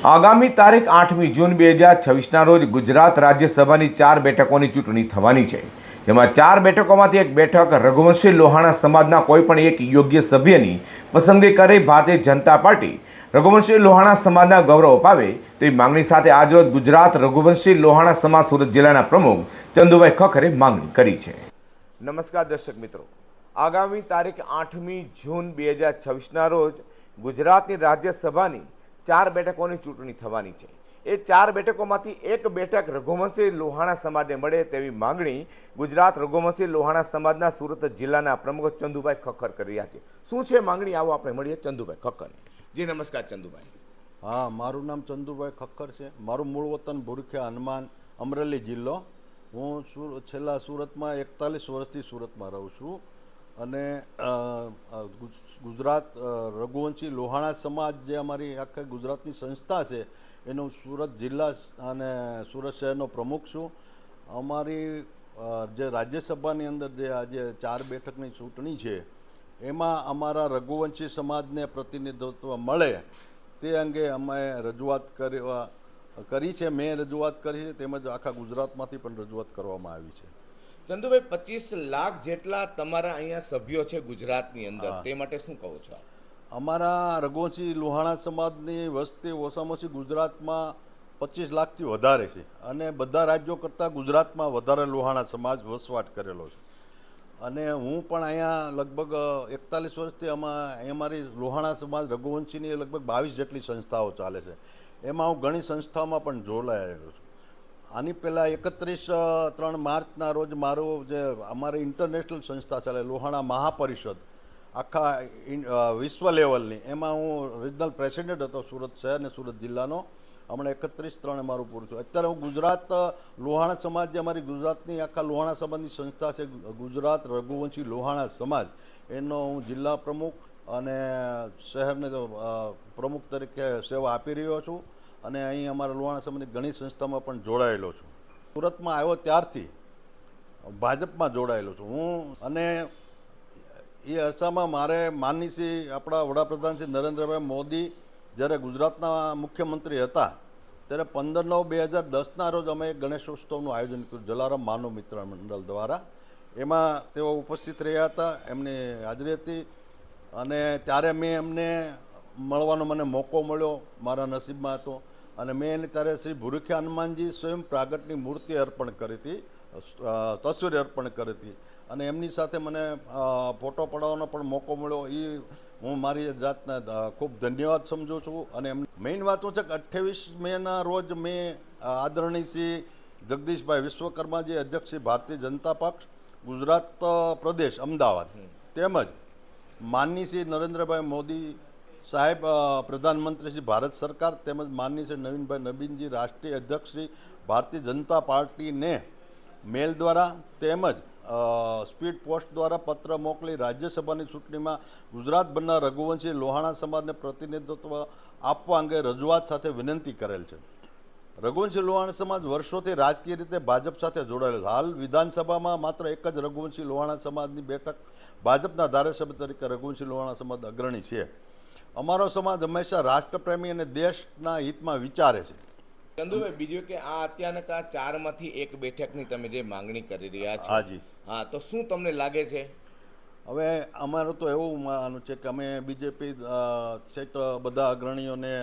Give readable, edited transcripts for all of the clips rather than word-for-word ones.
આગામી તારીખ 8મી જૂન 2026ના રોજ ગુજરાત રાજ્યસભાની 4 બેઠકોની ચૂંટણી થવાની છે, જેમાં 4 બેઠકોમાંથી એક બેઠક રઘુવંશી લોહાણા સમાજના કોઈપણ એક યોગ્ય સભ્યની પસંદગી કરી ભારતીય જનતા પાર્ટી રઘુવંશી લોહાણા સમાજના ગૌરવ અપાવે તેવી માંગણી સાથે આજરોજ ગુજરાત રઘુવંશી લોહાણા સમાજ સુરત જિલ્લાના પ્રમુખ ચંદુભાઈ ખખરે માંગણી કરી છે। નમસ્કાર દર્શક મિત્રો, આગામી તારીખ 8મી જૂન 2026ના રોજ ગુજરાતની રાજ્યસભાની 4 બેઠકોની ચૂંટણી થવાની છે। એ 4 બેઠકોમાંથી એક બેઠક રઘુવંશી લોહાણા સમાજને મળે તેવી માંગણી ગુજરાત રઘુવંશી લોહાણા સમાજના સુરત જિલ્લાના પ્રમુખ ચંદુભાઈ ખખર કરી રહ્યા છે। શું છે માંગણી, આવો આપણે મળીએ ચંદુભાઈ ખખર। જી નમસ્કાર ચંદુભાઈ। હા, મારું નામ ચંદુભાઈ ખક્કર છે। મારું મૂળ વતન ભૂરખિયા હનુમાન, અમરેલી જિલ્લો। હું છેલ્લા સુરતમાં 41 વર્ષથી સુરતમાં રહું છું અને ગુજરાત રઘુવંશી લોહાણા સમાજ જે અમારી આખા ગુજરાતની સંસ્થા છે એનું સુરત જિલ્લા અને સુરત શહેરનો પ્રમુખ છું। અમારી જે રાજ્યસભાની અંદર જે આજે 4 બેઠકની ચૂંટણી છે એમાં અમારા રઘુવંશી સમાજને પ્રતિનિધિત્વ મળે તે અંગે અમે રજૂઆત કરી છે। મેં રજૂઆત કરી છે, તેમજ આખા ગુજરાતમાંથી પણ રજૂઆત કરવામાં આવી છે। ચંદુભાઈ, 25 લાખ જેટલા તમારા અહીંયા સભ્યો છે ગુજરાતની અંદર, તે માટે શું કહો છો? અમારા રઘુવંશી લોહાણા સમાજની વસ્તી ઓછામાં ઓછી ગુજરાતમાં 25 લાખથી વધારે છે અને બધા રાજ્યો કરતાં ગુજરાતમાં વધારે લોહાણા સમાજ વસવાટ કરેલો છે। અને હું પણ અહીંયા લગભગ 41 વર્ષથી અમારી લોહાણા સમાજ રઘુવંશીની લગભગ 22 જેટલી સંસ્થાઓ ચાલે છે। એમાં હું ઘણી સંસ્થાઓમાં પણ જોડાયેલો છું। આની પહેલાં 31 માર્ચના રોજ મારું જે અમારી ઇન્ટરનેશનલ સંસ્થા ચાલે લોહાણા મહાપરિષદ આખા વિશ્વ લેવલની, એમાં હું રિજનલ પ્રેસિડેન્ટ હતો સુરત શહેર અને સુરત જિલ્લાનો। હમણાં 31/3 મારું પૂરું છું। અત્યારે હું ગુજરાત લોહાણા સમાજ જે અમારી ગુજરાતની આખા લોહાણા સમાજની સંસ્થા છે ગુજરાત રઘુવંશી લોહાણા સમાજ, એનો હું જિલ્લા પ્રમુખ અને શહેરને પ્રમુખ તરીકે સેવા આપી રહ્યો છું અને અહીં અમારા લોહાણા સમાજની ઘણી સંસ્થામાં પણ જોડાયેલો છું। સુરતમાં આવ્યો ત્યારથી ભાજપમાં જોડાયેલો છું હું અને એ અરસામાં મારે માનનીય શ્રી આપણા વડાપ્રધાન શ્રી નરેન્દ્રભાઈ મોદી જ્યારે ગુજરાતના મુખ્યમંત્રી હતા ત્યારે 15/9/2010ના રોજ અમે ગણેશોત્સવનું આયોજન કર્યું જલારામ માનવ મિત્ર મંડળ દ્વારા। એમાં તેઓ ઉપસ્થિત રહ્યા હતા, એમની હાજરી હતી અને ત્યારે મેં એમને મળવાનો મને મોકો મળ્યો, મારા નસીબમાં હતો અને મેં એને ત્યારે શ્રી ભૂરખિયા હનુમાનજી સ્વયં પ્રાગટની મૂર્તિ અર્પણ કરી હતી, તસવીર અર્પણ કરી હતી અને એમની સાથે મને ફોટો પડાવવાનો પણ મોકો મળ્યો। એ હું મારી જાતને ખૂબ ધન્યવાદ સમજું છું। અને મેઇન વાત શું છે કે 28 મેના રોજ મેં આદરણીય શ્રી જગદીશભાઈ વિશ્વકર્માજી, અધ્યક્ષ શ્રી ભારતીય જનતા પક્ષ ગુજરાત પ્રદેશ અમદાવાદ, તેમજ માનનીય શ્રી નરેન્દ્રભાઈ મોદી સાહેબ પ્રધાનમંત્રી શ્રી ભારત સરકાર, તેમજ માનનીય શ્રી નવીનજી રાષ્ટ્રીય અધ્યક્ષ શ્રી ભારતીય જનતા પાર્ટીને મેલ દ્વારા તેમજ સ્પીડ પોસ્ટ દ્વારા પત્ર મોકલી રાજ્યસભાની ચૂંટણીમાં ગુજરાતભરના રઘુવંશી લોહાણા સમાજને પ્રતિનિધિત્વ આપવા અંગે રજૂઆત સાથે વિનંતી કરેલ છે। રઘુવંશી લોહાણા સમાજ વર્ષોથી રાજકીય રીતે ભાજપ સાથે જોડાયેલો છે। હાલ વિધાનસભામાં માત્ર એક જ રઘુવંશી લોહાણા સમાજની બેઠક ભાજપના ધારાસભ્ય તરીકે રઘુવંશી લોહાણા સમાજ અગ્રણી છે। અમારો સમાજ હંમેશા રાષ્ટ્રપ્રેમી અને દેશના હિતમાં વિચારે છે। ચંદુભાઈ, બીજું કે આ અત્યારના 4માંથી એક બેઠકની તમે જે માંગણી કરી રહ્યા છો, હાજી, હા, તો શું તમને લાગે છે? હવે અમારું તો એવું માનવું છે કે અમે બીજેપી સેટ બધા અગ્રણીઓને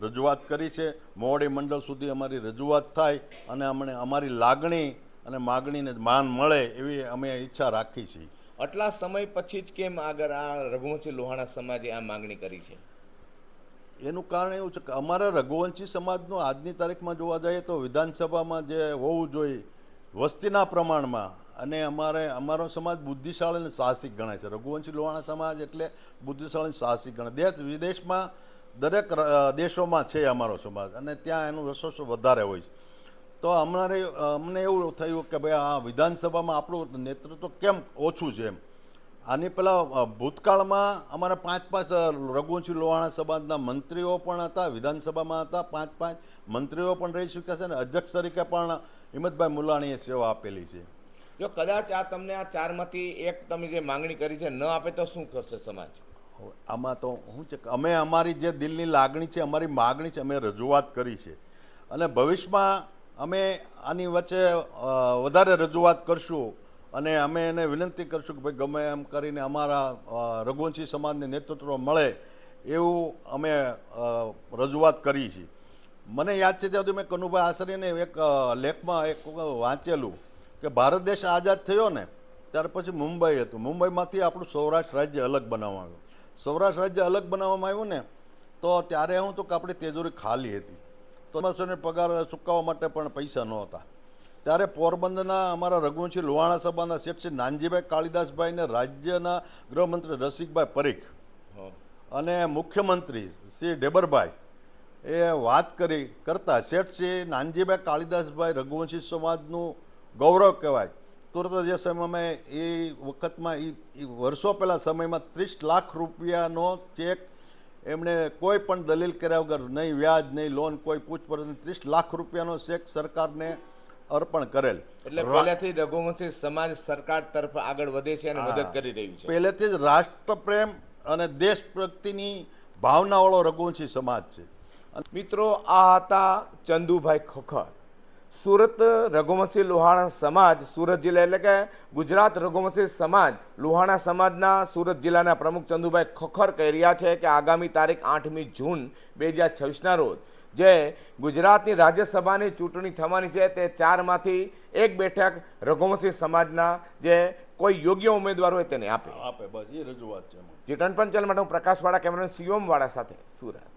રજૂઆત કરી છે, મોવડી મંડળ સુધી અમારી રજૂઆત થાય અને અમને અમારી લાગણી અને માગણીને માન મળે એવી અમે ઈચ્છા રાખી છીએ। આટલા સમય પછી જ કેમ આગળ આ રઘુવંશી લોહાણા સમાજે આ માંગણી કરી છે? એનું કારણ એવું છે કે અમારા રઘુવંશી સમાજનું આજની તારીખમાં જોવા જઈએ તો વિધાનસભામાં જે હોવું જોઈએ વસ્તીના પ્રમાણમાં, અને અમારો સમાજ બુદ્ધિશાળી અને સાહસિક ગણાય છે। રઘુવંશી લોહાણા સમાજ એટલે બુદ્ધિશાળી સાહસિક ગણાય। દેશ વિદેશમાં દરેક દેશોમાં છે અમારો સમાજ અને ત્યાં એનું વર્ચસ્વ વધારે હોય છે। તો અમને એવું થયું કે ભાઈ આ વિધાનસભામાં આપણું નેતૃત્વ કેમ ઓછું છે એમ। આની પહેલાં ભૂતકાળમાં અમારા 5 રઘુવંશી લોહાણા સમાજના મંત્રીઓ પણ હતા, વિધાનસભામાં હતા, 5 મંત્રીઓ પણ રહી ચૂક્યા છે અને અધ્યક્ષ તરીકે પણ હિંમતભાઈ મુલાણીએ સેવા આપેલી છે। જો કદાચ તમને આ 4માંથી એક તમે જે માંગણી કરી છે ન આપે તો શું કરશે સમાજ? હવે આમાં તો શું છે કે અમે અમારી જે દિલની લાગણી છે, અમારી માગણી છે, અમે રજૂઆત કરી છે અને ભવિષ્યમાં અમે આની વચ્ચે વધારે રજૂઆત કરશું અને અમે એને વિનંતી કરશું કે ભાઈ ગમે એમ કરીને અમારા રઘુવંશી સમાજને નેતૃત્વ મળે એવું અમે રજૂઆત કરી છે. મને યાદ છે ત્યાં સુધી મેં કનુભાઈ આચાર્યને એક લેખમાં એક વાંચેલું કે ભારત દેશ આઝાદ થયો ને ત્યાર પછી મુંબઈ હતું. મુંબઈમાંથી આપણું સૌરાષ્ટ્ર રાજ્ય અલગ બનાવવામાં આવ્યું. સૌરાષ્ટ્ર રાજ્ય અલગ બનાવવામાં આવ્યું ને તો ત્યારે શું હતું કે આપણી તેજોરી ખાલી હતી, તો માણસોને પગાર ચૂકવવા માટે પણ પૈસા નહોતા. ત્યારે પોરબંદરના અમારા રઘુવંશી લોહાણા સભાના શેઠ શ્રી નાનજીભાઈ કાળીદાસભાઈ ને રાજ્યના ગૃહમંત્રી રસિકભાઈ પરીખ અને મુખ્યમંત્રી શ્રી ડેબરભાઈ એ વાત કરતા શેઠ શ્રી નાનજીભાઈ કાળીદાસભાઈ રઘુવંશી સમાજનું ગૌરવ કહેવાય. તુરત જે સમયમાં એ વખતમાં એ વર્ષો પહેલાં સમયમાં 30 લાખ રૂપિયાનો ચેક એમણે કોઈ પણ દલીલ કર્યા વગર, નહીં વ્યાજ નહીં લોન કોઈ પૂછપરછ, 30 લાખ રૂપિયાનો ચેક સરકારને અર્પણ કરેલ. એટલે પહેલેથી રઘુવંશી સમાજ સરકાર તરફ આગળ વધે છે અને મદદ કરી રહ્યું છે. પહેલેથી જ રાષ્ટ્રપ્રેમ અને દેશ પ્રગતિની ભાવનાવાળો રઘુવંશી સમાજ છે. મિત્રો, આ હતા ચંદુભાઈ ખોખર. સુરત રઘુવંશી લોહાણા સમાજ સુરત જિલ્લા એટલે કે ગુજરાત રઘુવંશી સમાજ લોહાણા સમાજના સુરત જિલ્લાના પ્રમુખ ચંદુભાઈ ખોખર કહી રહ્યા છે કે આગામી તારીખ 8મી જૂન 2026ના રોજ જે ગુજરાતની રાજ્યસભાની ચૂંટણી થવાની છે તે 4માંથી 1 બેઠક રઘુવંશી સમાજના જે કોઈ યોગ્ય ઉમેદવાર હોય તેને આપે. બસ એ રજૂઆત છે. જે ટનપંચલ માટે હું પ્રકાશવાળા કેમેરામેન શિવમ વાળા સાથે સુરત.